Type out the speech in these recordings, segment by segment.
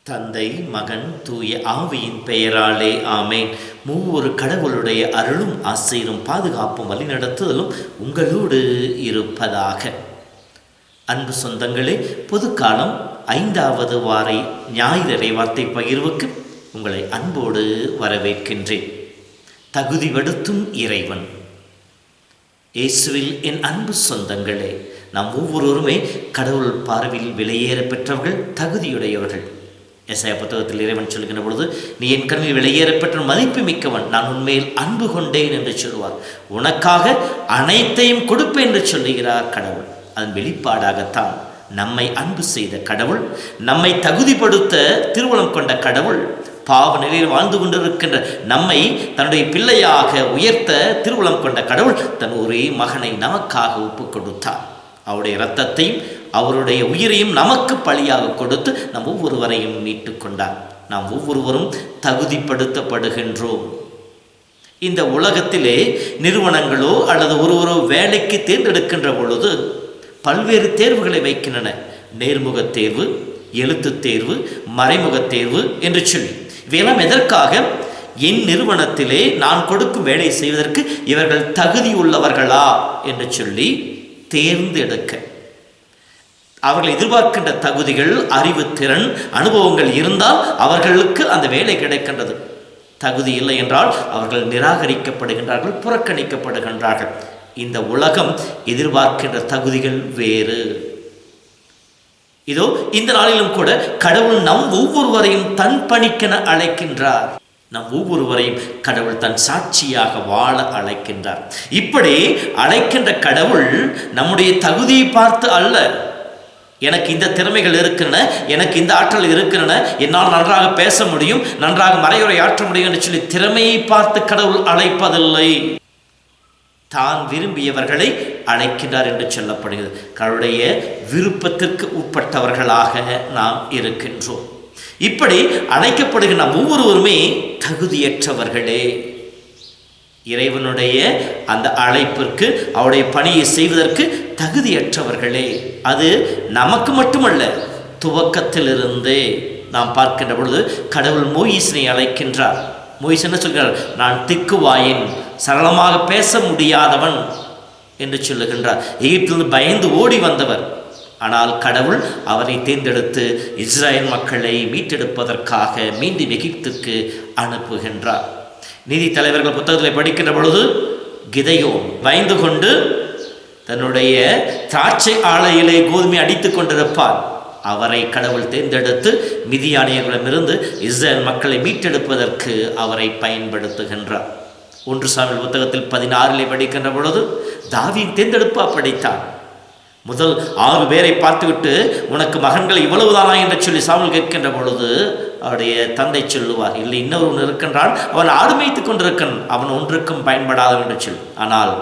தந்தை, மகன், தூய ஆவியின் பெயராலே ஆமேன். மூவொரு கடவுளுடைய அருளும் ஆசீரும் பாதுகாப்பும் வழிநடத்துதலும் உங்களோடு இருப்பதாக. அன்பு சொந்தங்களே, பொதுக்காலம் 5வது வார ஞாயிறு வார்த்தை பகிர்வுக்கு உங்களை அன்போடு வரவேற்கின்றேன். தகுதிப்படுத்தும் இறைவன். இயேசுவில் என் அன்பு சொந்தங்களே, நாம் ஒவ்வொருவருமே கடவுள் பார்வையில் விலையேற பெற்றவர்கள், தகுதியுடையவர்கள். எசாயா புத்தகத்தில் இறைவன் சொல்கின்ற பொழுது, நீ என் கண்ணில் விலையேறப்பெற்ற மதிப்பு மிக்கவன், நான் உண்மையில் அன்பு கொண்டேன் என்று சொல்வார். உனக்காக அனைத்தையும் கொடுப்பேன் என்று சொல்லுகிறார் கடவுள். அதன் வெளிப்பாடாகத்தான் நம்மை அன்பு செய்த கடவுள், நம்மை தகுதிப்படுத்த திருவுளம் கொண்ட கடவுள், பாவ நிலையில் வாழ்ந்து கொண்டிருக்கின்ற நம்மை தன்னுடைய பிள்ளையாக உயர்த்த திருவுளம் கொண்ட கடவுள் தன் ஒரே மகனை நமக்காக ஒப்புக் கொடுத்தார். அவருடைய இரத்தத்தையும் அவருடைய உயிரையும் நமக்கு பலியாக கொடுத்து நம் ஒவ்வொருவரையும் மீட்டு கொண்டார். நாம் ஒவ்வொருவரும் தகுதிப்படுத்தப்படுகின்றோம். இந்த உலகத்திலே நிறுவனங்களோ அல்லது ஒருவரோ வேலைக்கு தேர்ந்தெடுக்கின்ற பொழுது பல்வேறு தேர்வுகளை வைக்கின்றன. நேர்முக தேர்வு, எழுத்து தேர்வு, மறைமுக தேர்வு என்று சொல்லி இவையெல்லாம் எதற்காக? என் நிறுவனத்திலே நான் கொடுக்கும் வேலை செய்வதற்கு இவர்கள் தகுதி உள்ளவர்களா என்று சொல்லி தேர்ந்தெடுக்க. அவர்கள் எதிர்பார்க்கின்ற தகுதிகள், அறிவு, திறன், அனுபவங்கள் இருந்தால் அவர்களுக்கு அந்த வேலை கிடைக்கின்றது. தகுதி இல்லை என்றால் அவர்கள் நிராகரிக்கப்படுகின்றார்கள், புறக்கணிக்கப்படுகின்றார்கள். இந்த உலகம் எதிர்பார்க்கின்ற தகுதிகள் வேறு. இதோ இந்த நாளிலும் கூட கடவுள் நம் ஒவ்வொருவரையும் தன் பணிக்கென அழைக்கின்றார். நம் ஒவ்வொருவரையும் கடவுள் தன் சாட்சியாக வாழ அழைக்கின்றார். இப்படி அழைக்கின்ற கடவுள் நம்முடைய தகுதியை பார்த்து அல்ல, எனக்கு இந்த திறமைகள் இருக்கின்றன, எனக்கு இந்த ஆற்றல் இருக்கின்றன, என்னால் நன்றாக பேச முடியும், நன்றாக மறையுரை ஆற்ற முடியும் என்று சொல்லி திறமையை பார்த்து கடவுள் அழைப்பதில்லை. தான் விரும்பியவர்களை அழைக்கின்றார் என்று சொல்லப்படுகிறது. கடவுளுடைய விருப்பத்திற்கு உட்பட்டவர்களாக நாம் இருக்கின்றோம். இப்படி அழைக்கப்படுகின்ற ஒவ்வொருவருமே தகுதியற்றவர்களே. இறைவனுடைய அந்த அழைப்பிற்கு, அவருடைய பணியை செய்வதற்கு தகுதியற்றவர்களே. அது நமக்கு மட்டுமல்ல, துவக்கத்திலிருந்தே நாம் பார்க்கின்ற பொழுது கடவுள் மோயிசனை அழைக்கின்றார். மோயிஸ் என்ன சொல்கிறார்? நான் திக்குவாயின், சரளமாக பேச முடியாதவன் என்று சொல்லுகின்றார். எகிப்திலிருந்து பயந்து ஓடி வந்தவர். ஆனால் கடவுள் அவரை தேர்ந்தெடுத்து இஸ்ரேல் மக்களை மீட்டெடுப்பதற்காக மீண்டும் எகிப்துக்கு அனுப்புகின்றார். நீதி தலைவர்கள் புத்தகத்தில் படிக்கின்ற பொழுது கிதையோன் பயந்து கொண்டு தன்னுடைய திராட்சை ஆலையிலே கோதுமை அடித்து கொண்டிருப்பார். அவரை கடவுள் தேர்ந்தெடுத்து மிதியானியர்களிடமிருந்து இஸ்ரேல் மக்களை மீட்டெடுப்பதற்கு அவரை பயன்படுத்துகின்றார். 1 சாமுவேல் புத்தகத்தில் 16 படிக்கின்ற பொழுது தாவீது தேர்ந்தெடுப்பா படித்தார். முதல் 6 பேரை பார்த்துவிட்டு உனக்கு மகன்கள் இவ்வளவுதானா என்று சொல்லி சாமுவேல் கேட்கின்ற பொழுது அவருடைய தந்தை சொல்லுவார், இல்லை, இன்னொரு இருக்கின்றான், அவன் ஆடு மேய்த்து கொண்டிருக்கான், அவன் ஒன்றுக்கும் பயன்படாதவன் என்று சொல்லி. ஆனால்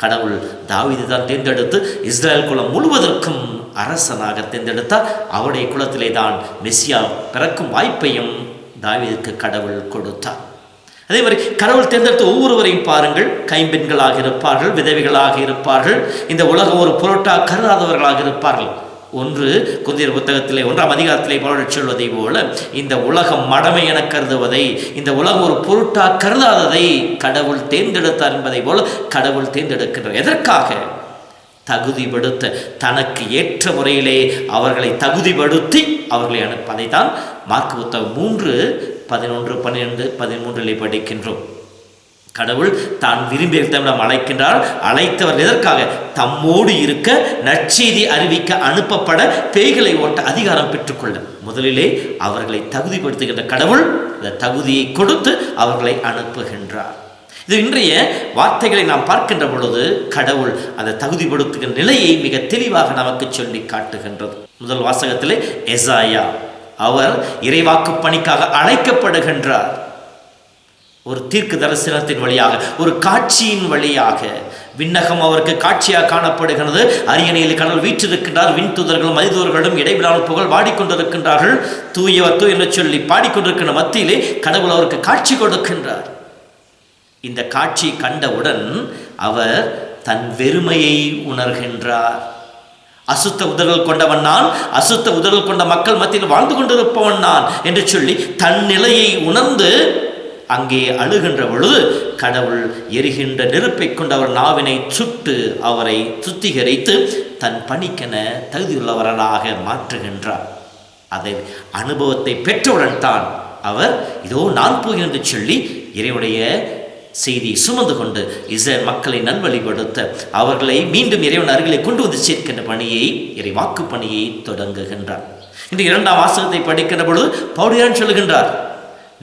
கடவுள் தாவீதை தான் தேர்ந்தெடுத்து இஸ்ரேல் குலம் முழுவதற்கும் அரசனாக தேர்ந்தெடுத்தார். அவருடைய குலத்திலே தான் மெசியா பிறக்கும் வாய்ப்பையும் தாவீதுக்கு கடவுள் கொடுத்தார். அதே மாதிரி கடவுள் தேர்ந்தெடுத்த ஒவ்வொருவரையும் பாருங்கள், கைம்பெண்களாக இருப்பார்கள், விதவைகளாக இருப்பார்கள், இந்த உலகம் ஒரு பொருட்டா கருதாதவர்களாக இருப்பார்கள். 1 கொரிந்தியர் புத்தகத்திலே 1ஆம் அதிகாரத்திலே பவுல் சொல்வதை போல, இந்த உலகம் மடமை என கருதுவதை, இந்த உலகம் ஒரு பொருட்டா கருதாததை கடவுள் தேர்ந்தெடுத்தார் என்பதை போல கடவுள் தேர்ந்தெடுக்கின்றார். எதற்காக? தகுதிப்படுத்த, தனக்கு ஏற்ற முறையிலே அவர்களை தகுதிப்படுத்தி அவர்களை அனுப்ப. அதைத்தான் மார்க்கு புத்தகம் 3:11, 12, 13 படிக்கின்றோம். கடவுள் தான் விரும்பிய தம்மிடம் அழைக்கின்றார். அழைத்தவர் எதற்காக? தம்மோடு இருக்க, நற்செய்தி அறிவிக்க, அனுப்பப்பட, பேய்களை ஓட்ட அதிகாரம் பெற்றுக்கொள்ள. முதலிலே அவர்களை தகுதிப்படுத்துகின்ற கடவுள் அந்த தகுதியை கொடுத்து அவர்களை அனுப்புகின்றார். இது இன்றைய வார்த்தைகளை நாம் பார்க்கின்ற பொழுது கடவுள் அந்த தகுதிப்படுத்துகின்ற நிலையை மிக தெளிவாக நமக்கு சொல்லி காட்டுகின்றது. முதல் வாசகத்திலே எசாயா, அவர் இறைவாக்கு பணிக்காக அழைக்கப்படுகின்றார். ஒரு தீர்க்க தரிசனத்தின் வழியாக, ஒரு காட்சியின் வழியாக விண்ணகம் அவருக்கு காட்சியாக காணப்படுகிறது. அரியணையில் கடவுள் வீற்றிருக்கின்றார். விண்தூதர்களும் மனிதர்களும் இடைவிடாமல் புகழ் பாடிக்கொண்டிருக்கின்றார்கள். தூயவர் தூய் என்று சொல்லி பாடிக்கொண்டிருக்கின்ற மத்தியிலே கடவுள் அவருக்கு காட்சி கொடுக்கின்றார். இந்த காட்சியை கண்டவுடன் அவர் தன் வெறுமையை உணர்கின்றார். அசுத்த உதடுகள் கொண்டவன் நான், அசுத்த உதடுகள் கொண்ட மக்கள் மத்தியில் வாழ்ந்து கொண்டிருப்பவன் நான் என்று சொல்லி தன் நிலையை உணர்ந்து அங்கே அழுகின்ற பொழுது கடவுள் எரிகின்ற நெருப்பை கொண்டு அவர் நாவினை சுட்டு அவரை சுத்திகரித்து தன் பணிக்கென தகுதியுள்ளவர்களாக மாற்றுகின்றார். அதை அனுபவத்தை பெற்றவுடன் தான் அவர் இதோ நான் போகிறேன் என்று சொல்லி இறைவனுடைய செய்தியை சுமந்து கொண்டு இஸ்ரேல் மக்களை நல்வழிப்படுத்த அவர்களை மீண்டும் இறைவன் அருகிலே கொண்டு வந்து சேர்க்கின்ற பணியை, இறை வாக்கு பணியை தொடங்குகின்றார். இந்த 2ஆம் வாசகத்தை படிக்கின்ற பொழுது பவுலியான் சொல்லுகின்றார்,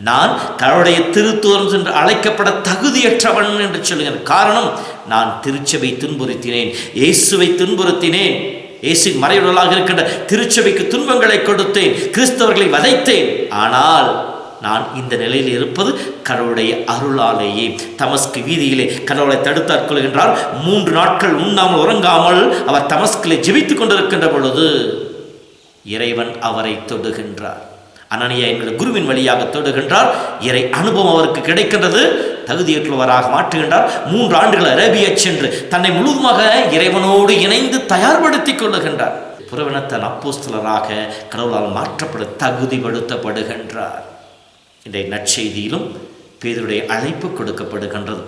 நான் கடவுளுடைய திருத்தூதன் என்று அழைக்கப்பட தகுதியற்றவன் என்று சொல்லுகிறேன். காரணம், நான் திருச்சபை துன்புறுத்தினேன், இயேசுவை துன்புறுத்தினேன், இயேசு மறைவுடலாக இருக்கின்ற திருச்சபைக்கு துன்பங்களை கொடுத்தேன், கிறிஸ்தவர்களை வதைத்தேன். ஆனால் நான் இந்த நிலையில் இருப்பது கடவுளுடைய அருளாலேயே. தமஸ்கு வீதியிலே கடவுளை தடுத்தாற் கொள்கின்றார். 3 நாட்கள் உண்ணாமல் உறங்காமல் அவர் தமஸ்கிலே ஜெபித்துக் கொண்டிருக்கின்ற பொழுது இறைவன் அவரை தொடுகின்றார். அனனியா என்கிற குருவின் வழியாக தொடுகின்றார். இறை அனுபவம் அவருக்கு கிடைக்கின்றது. தகுதியற்றவராக மாற்றுகின்றார். 3 ஆண்டுகள் அரேபியா சென்று தன்னை முழுவதுமாக இறைவனோடு இணைந்து தயார்படுத்திக் கொள்ளுகின்றார். புறவினத்தன் அப்போஸ்தலராக கடவுளால் மாற்றப்பட தகுதிப்படுத்தப்படுகின்றார். இன்றைய நற்செய்தியிலும் பேதுருடைய அழைப்பு கொடுக்கப்படுகின்றது.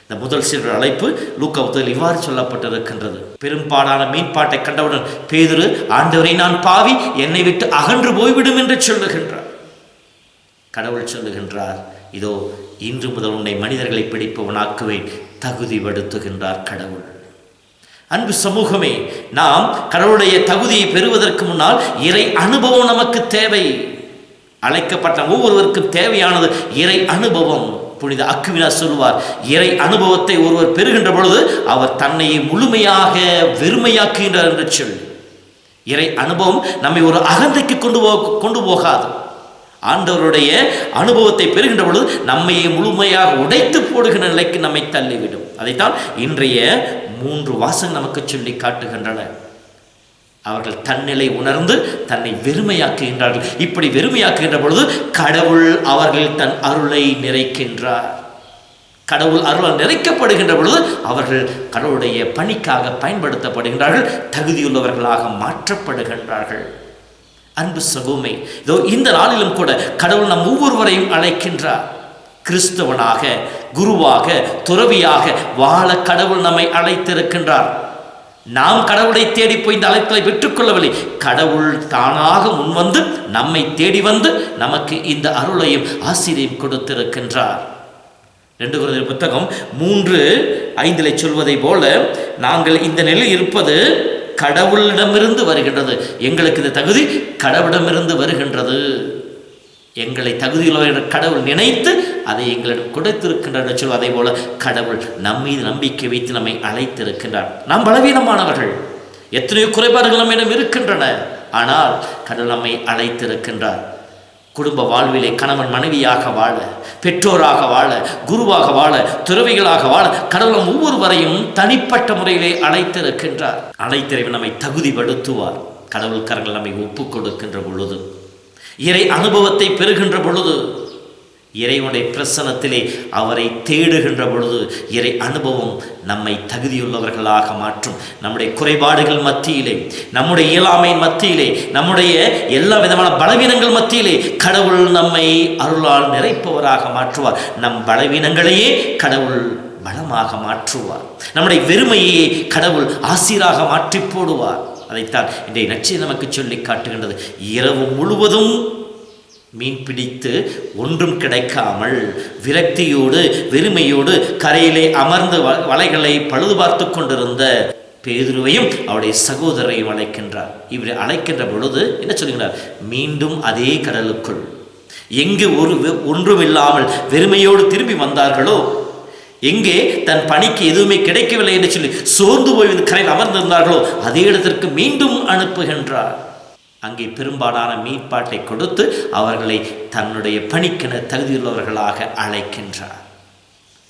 இந்த முதல் சிறு அழைப்பு லூக்கா புத்தகத்தில் இவ்வாறு சொல்லப்பட்டிருக்கின்றது. பெரும்பாலான மீன்பாட்டை கண்டவுடன் பேதுரு, ஆண்டவரை நான் பாவி, என்னை விட்டு அகன்று போய்விடும் என்று சொல்லுகின்றார். கடவுள் சொல்லுகின்றார், இதோ இன்று முதல் உன்னை மனிதர்களை பிடிப்பவனாக்குவேன். தகுதிப்படுத்துகின்றார் கடவுள். அன்பு சமூகமே, நாம் கடவுளுடைய தகுதியை பெறுவதற்கு முன்னால் இறை அனுபவம் நமக்கு தேவை. அழைக்கப்பட்ட ஒவ்வொருவருக்கும் தேவையானது இறை அனுபவம். புனித அக்குவினார் சொல்வார், இறை அனுபவத்தை ஒருவர் பெறுகின்ற பொழுது அவர் தன்னையே முழுமையாக வெறுமையாக்குகின்றார் என்று சொல்லி. இறை அனுபவம் நம்மை ஒரு அகந்தைக்கு கொண்டு போகாது. ஆண்டவருடைய அனுபவத்தை பெறுகின்ற பொழுது நம்மையே முழுமையாக உடைத்து போடுகின்ற நிலைக்கு நம்மை தள்ளிவிடும். அதைத்தான் இன்றைய 3 வாசகம் நமக்கு சொல்லி காட்டுகின்றன. அவர்கள் தன்னிலை உணர்ந்து தன்னை வெறுமையாக்குகின்றார்கள். இப்படி வெறுமையாக்குகின்ற பொழுது கடவுள் அவர்கள் தன் அருளை நிறைக்கின்றார். கடவுள் அருளால் நிறைக்கப்படுகின்ற பொழுது அவர்கள் கடவுளுடைய பணிக்காக பயன்படுத்தப்படுகின்றார்கள். தகுதியுள்ளவர்களாக மாற்றப்படுகின்றார்கள். அன்பு சகோமே, இதோ இந்த நாளிலும் கூட கடவுள் நம் ஒவ்வொருவரையும் அழைக்கின்றார். கிறிஸ்தவனாக, குருவாக, துறவியாக வாழ கடவுள் நம்மை அழைத்திருக்கின்றார். நாம் கடவுளை தேடி போய் இந்த அழைத்தலை பெற்றுக்கொள்ளவில்லை. கடவுள் தானாக முன்வந்து நம்மை தேடி வந்து நமக்கு இந்த அருளையும் ஆசிரியம் கொடுத்திருக்கின்றார். 2 கொரிந்தியர் புத்தகம் 3:5 சொல்வதை போல நாங்கள் இந்த நிலையில் இருப்பது கடவுளிடமிருந்து வருகின்றது. எங்களுக்கு இந்த தகுதி கடவுளிடமிருந்து வருகின்றது. எங்களை தகுதியுள்ள கடவுள் நினைத்து அதை எங்களிடம் கொடுத்திருக்கின்றார் சொல்வது. அதே போல கடவுள் நம்மீது நம்பிக்கை வைத்து நம்மை அழைத்திருக்கின்றார். நாம் பலவீனமானவர்கள், எத்தனையோ குறைபாடுகள் நம்மிடம் இருக்கின்றன. ஆனால் கடவுள் நம்மை அழைத்திருக்கின்றார். குடும்ப வாழ்விலே கணவன் மனைவியாக வாழ, பெற்றோராக வாழ, குருவாக வாழ, துறவிகளாக வாழ கடவுள் ஒவ்வொருவரையும் தனிப்பட்ட முறையிலே அழைத்திருக்கின்றார். அழைத்திறைவன் நம்மை தகுதிப்படுத்துவார். கடவுள் கரங்கள் நம்மை ஒப்புக் கொடுக்கின்ற பொழுது, இறை அனுபவத்தை பெறுகின்ற பொழுது, இறைவனுடைய பிரசன்னத்திலே அவரை தேடுகின்ற பொழுது இறை அனுபவம் நம்மை தகுதியுள்ளவர்களாக மாற்றும். நம்முடைய குறைபாடுகள் மத்தியிலே, நம்முடைய இயலாமையின் மத்தியிலே, நம்முடைய எல்லா விதமான பலவீனங்கள் மத்தியிலே கடவுள் நம்மை அருளால் நிறைப்பவராக மாற்றுவார். நம் பலவீனங்களையே கடவுள் பலமாக மாற்றுவார். நம்முடைய வெறுமையை கடவுள் ஆசீராக மாற்றி போடுவார். அதைத்தான் இன்றைய நற்செய்தி நமக்கு சொல்லி காட்டுகின்றது. இரவு முழுவதும் மீன் பிடித்து ஒன்றும் கிடைக்காமல் விரக்தியோடு வெறுமையோடு கரையிலே அமர்ந்து வலைகளை பழுது பார்த்து கொண்டிருந்த பேதுருவையும் அவருடைய சகோதரரையும் அழைக்கின்றார். இவரை அழைக்கின்ற பொழுது என்ன சொல்லுகிறார்? மீண்டும் அதே கடலுக்குள் எங்கு ஒன்றும் இல்லாமல் வெறுமையோடு திரும்பி வந்தார்களோ, எங்கே தன் பணிக்கு எதுவுமே கிடைக்கவில்லை என்று சொல்லி சோர்ந்து போய் கரையில் அமர்ந்திருந்தார்களோ அதே இடத்திற்கு மீண்டும் அனுப்புகின்றார். அங்கே பெரும்பாலான மீன்பாட்டை கொடுத்து அவர்களை தன்னுடைய பணிக்கென தகுதியுள்ளவர்களாக அழைக்கின்றார்.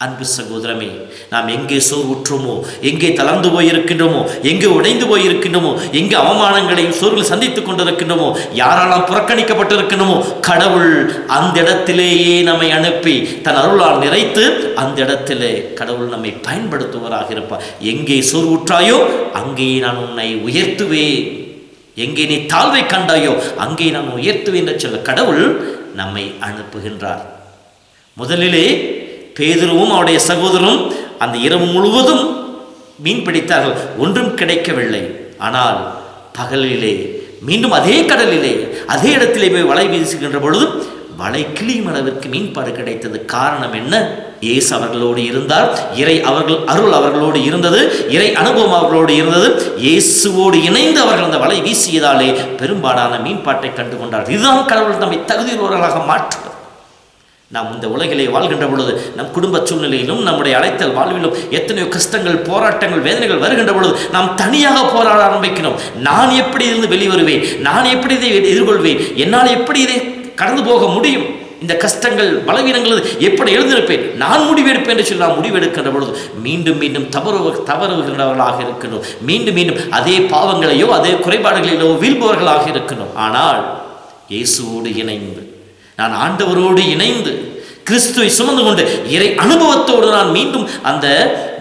அன்பு சகோதரமே, நாம் எங்கே சோர்வுற்றோமோ, எங்கே தளர்ந்து போயிருக்கின்றோமோ, எங்கே உடைந்து போயிருக்கின்றோமோ, எங்கே அவமானங்களையும் சோர்வுகளை சந்தித்துக் கொண்டிருக்கின்றோமோ, யாராலும் புறக்கணிக்கப்பட்டிருக்கின்றோமோ, கடவுள் அந்த இடத்திலேயே நம்மை அனுப்பி தன் அருளால் நிறைத்து அந்த இடத்திலே கடவுள் நம்மை பயன்படுத்துவராக இருப்பார். எங்கே சோர்வுற்றாயோ அங்கே நான் உன்னை உயர்த்துவேன், எங்கே நீ தாழ்வை கண்டாயோ அங்கே நான் உயர்த்துவேன் என்று சொல்ல கடவுள் நம்மை அனுப்புகின்றார். முதலிலே பேதுருவும் அவருடைய சகோதரரும் அந்த இரவு முழுவதும் மீன் பிடித்தார்கள், ஒன்றும் கிடைக்கவில்லை. ஆனால் பகலிலே மீண்டும் அதே கடலிலே அதே இடத்திலே போய் வலை வீசுகின்ற பொழுதும் வலை கிளியும் அளவிற்கு மீன்பாடு கிடைத்தது. காரணம் என்ன? இயேசு அவர்களோடு இருந்தார், இறை அருள் அவர்களோடு இருந்தது, இறை அனுபவம் அவர்களோடு இருந்தது. இயேசுவோடு இணைந்து அவர்கள் அந்த வலை வீசியதாலே பெரும்பாலான மீன்பாட்டை கண்டு கொண்டார்கள். இதுதான் கடவுள் நம்மை தகுதியுள்ளவர்களாக மாற்றுவது. நாம் இந்த உலகிலே வாழ்கின்ற பொழுது நம் குடும்ப சூழ்நிலையிலும் நம்முடைய அழைத்தல் வாழ்விலும் எத்தனையோ கஷ்டங்கள், போராட்டங்கள், வேதனைகள் வருகின்ற பொழுது நாம் தனியாக போராட ஆரம்பிக்கிறோம். நான் எப்படி இருந்து வெளிவருவேன், நான் எப்படி இதை எதிர்கொள்வேன், என்னால் எப்படி இதை கடந்து போக முடியும், இந்த கஷ்டங்கள் பலவீனங்கள் எப்படி எழுந்திருப்பேன், நான் முடிவெடுப்பேன் என்று சொல்லி நாம் முடிவெடுக்கின்ற பொழுது மீண்டும் மீண்டும் தவறுகின்றவர்களாக இருக்கணும், மீண்டும் மீண்டும் அதே பாவங்களையோ அதே குறைபாடுகளிலோ வீழ்பவர்களாக இருக்கணும். ஆனால் இயேசுவோடு இணைந்து, நான் ஆண்டவரோடு இணைந்து கிறிஸ்துவை சுமந்து கொண்டு இறை அனுபவத்தோடு நான் மீண்டும் அந்த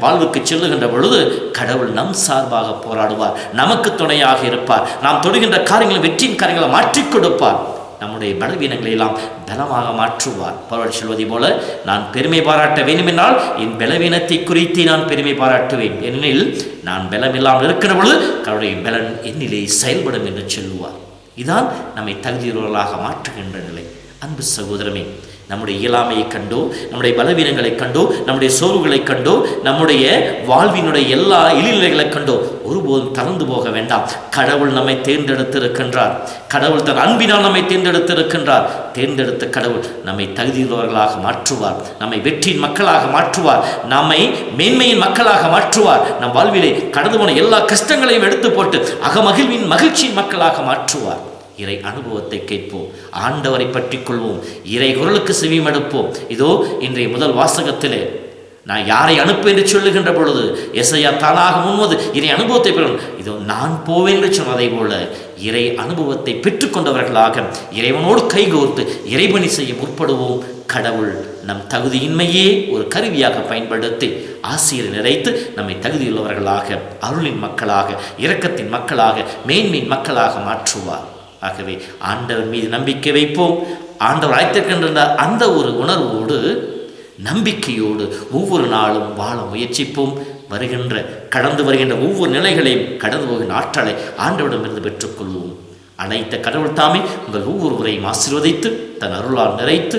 வாழ்வுக்கு செல்லுகின்ற பொழுது கடவுள் நம் சார்பாக போராடுவார், நமக்கு துணையாக இருப்பார், நாம் தொடுகின்ற காரியங்களை வெற்றியின் காரியங்களை மாற்றிக் கொடுப்பார், நம்முடைய பலவீனங்களை எல்லாம் பலமாக மாற்றுவார். பவுல் சொல்வதை போல, நான் பெருமை பாராட்ட வேண்டுமென்றால் என் பலவீனத்தை குறித்து நான் பெருமை பாராட்டுவேன், ஏனெனில் நான் பலமில்லாமல் இருக்கிற பொழுது கடவுளுடைய பலன் என்னிலே செயல்படும் என்று சொல்லுவார். இதான் நம்மை தகுதியுள்ளவர்களாக மாற்றுகின்ற நிலை. அன்பு சகோதரமே, நம்முடைய இயலாமையை கண்டோ, நம்முடைய பலவீனங்களை கண்டோ, நம்முடைய சோர்வுகளை கண்டோ, நம்முடைய வாழ்வினுடைய எல்லா இழிநிலைகளை கண்டோ ஒருபோதும் தளர்ந்து போக வேண்டாம். கடவுள் நம்மை தேர்ந்தெடுத்திருக்கின்றார், கடவுள் தன் அன்பினால் நம்மை தேர்ந்தெடுத்திருக்கின்றார். தேர்ந்தெடுத்த கடவுள் நம்மை தகுதியுள்ளவர்களாக மாற்றுவார், நம்மை வெற்றியின் மக்களாக மாற்றுவார், நம்மை மேன்மையின் மக்களாக மாற்றுவார். நம் வாழ்விலே கடந்து போன எல்லா கஷ்டங்களையும் எடுத்து போட்டு அகமகிழ்வின் மகிழ்ச்சியின் மக்களாக மாற்றுவார். இறை அனுபவத்தை கேட்போம், ஆண்டவரை பற்றி கொள்வோம், இறை குரலுக்கு செவிமடுப்போம். இதோ இன்றைய முதல் வாசகத்திலே நான் யாரை அனுப்பு என்று சொல்லுகின்ற பொழுது எசையா தானாக முன்வது இறை அனுபவத்தை பெறணும். இதோ நான் போவேன் என்று சொன்னதை போல இறை அனுபவத்தை பெற்றுக்கொண்டவர்களாக இறைவனோடு கைகோர்த்து இறைபணி செய்ய முற்படுவோம். கடவுள் நம் தகுதியின்மையே ஒரு கருவியாக பயன்படுத்தி ஆசிரியர் நிறைத்து நம்மை தகுதியுள்ளவர்களாக, அருளின் மக்களாக, இரக்கத்தின் மக்களாக, மேன்மையின் மக்களாக மாற்றுவார். ஆகவே ஆண்டவர் மீது நம்பிக்கை வைப்போம். ஆண்டவர் அழைத்திருக்கின்ற அந்த ஒரு உணர்வோடு, நம்பிக்கையோடு ஒவ்வொரு நாளும் வாழ முயற்சிப்போம். கடந்து வருகின்ற ஒவ்வொரு நிலைகளையும் கடந்து போகின்ற ஆற்றலை ஆண்டவரிடமிருந்து பெற்றுக்கொள்வோம். அனைத்த கடவுள் தாமே உங்கள் ஒவ்வொருவரையும் ஆசீர்வதித்து தன் அருளால் நிறைத்து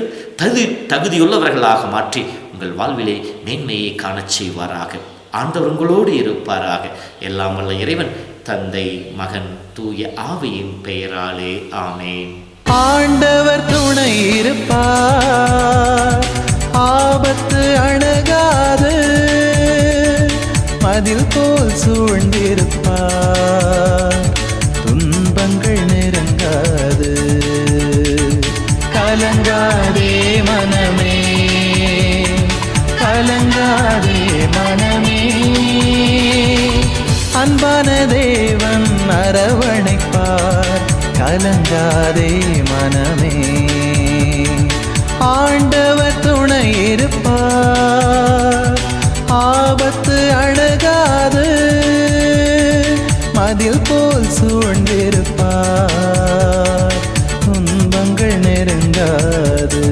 தகுதியுள்ளவர்களாக மாற்றி உங்கள் வாழ்விலே மேன்மையை காணச் செய்வாராக. ஆண்டவர் உங்களோடு இருப்பாராக. எல்லாம் வல்ல இறைவன் தந்தை, மகன், தூய ஆவியின் பெயராலே ஆமென். ஆண்டவர் துணை இருப்பார், ஆபத்து அணுகாது, மதில் போல் சூழ்ந்திருப்பார், துன்பங்கள் நெருங்காது. கலங்காதே மனமே, கலங்காதே மனமே, அன்பான தேவன் அரவணைப்பார், கலங்காதே மனமே. ஆண்டவர் துணை இருப்பார், ஆபத்து அணுகாது, மதில் போல் சூழ்ந்திருப்பார், துன்பங்கள் நெருங்காது.